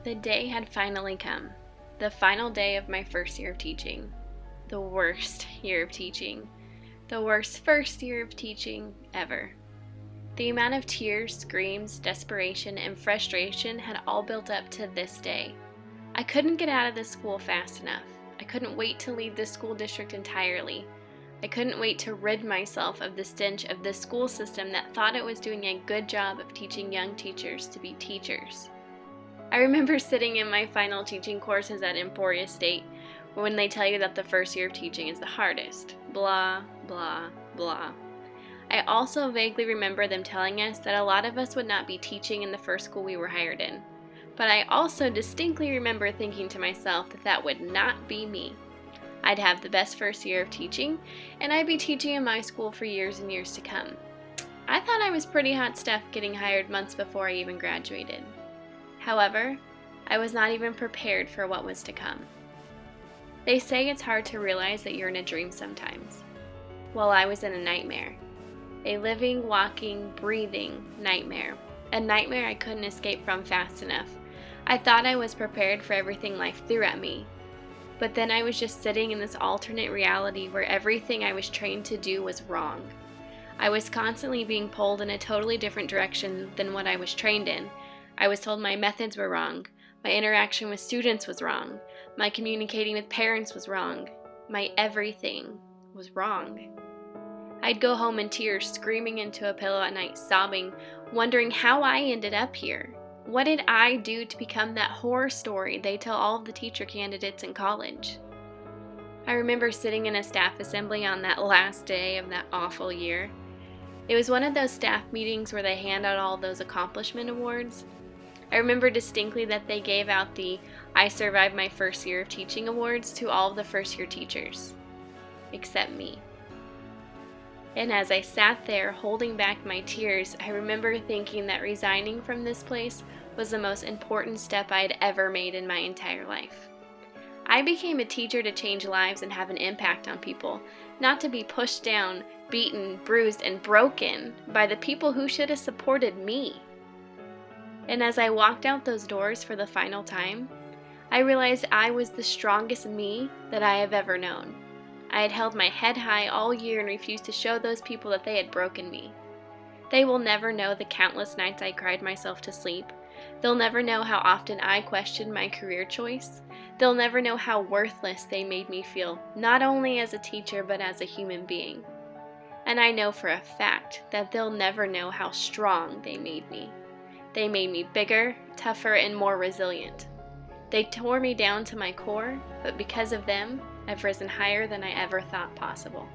The day had finally come. The final day of my first year of teaching. The worst year of teaching. The worst first year of teaching ever. The amount of tears, screams, desperation, and frustration had all built up to this day. I couldn't get out of this school fast enough. I couldn't wait to leave this school district entirely. I couldn't wait to rid myself of the stench of this school system that thought it was doing a good job of teaching young teachers to be teachers. I remember sitting in my final teaching courses at Emporia State when they tell you that the first year of teaching is the hardest. Blah, blah, blah. I also vaguely remember them telling us that a lot of us would not be teaching in the first school we were hired in. But I also distinctly remember thinking to myself that that would not be me. I'd have the best first year of teaching, and I'd be teaching in my school for years and years to come. I thought I was pretty hot stuff getting hired months before I even graduated. However, I was not even prepared for what was to come. They say it's hard to realize that you're in a dream sometimes. Well, I was in a nightmare. A living, walking, breathing nightmare. A nightmare I couldn't escape from fast enough. I thought I was prepared for everything life threw at me. But then I was just sitting in this alternate reality where everything I was trained to do was wrong. I was constantly being pulled in a totally different direction than what I was trained in. I was told my methods were wrong. My interaction with students was wrong. My communicating with parents was wrong. My everything was wrong. I'd go home in tears, screaming into a pillow at night, sobbing, wondering how I ended up here. What did I do to become that horror story they tell all of the teacher candidates in college? I remember sitting in a staff assembly on that last day of that awful year. It was one of those staff meetings where they hand out all those accomplishment awards. I remember distinctly that they gave out the I Survived My First Year of Teaching awards to all of the first year teachers, except me. And as I sat there holding back my tears, I remember thinking that resigning from this place was the most important step I had ever made in my entire life. I became a teacher to change lives and have an impact on people, not to be pushed down, beaten, bruised, and broken by the people who should have supported me. And as I walked out those doors for the final time, I realized I was the strongest me that I have ever known. I had held my head high all year and refused to show those people that they had broken me. They will never know the countless nights I cried myself to sleep. They'll never know how often I questioned my career choice. They'll never know how worthless they made me feel, not only as a teacher but as a human being. And I know for a fact that they'll never know how strong they made me. They made me bigger, tougher, and more resilient. They tore me down to my core, but because of them, I've risen higher than I ever thought possible.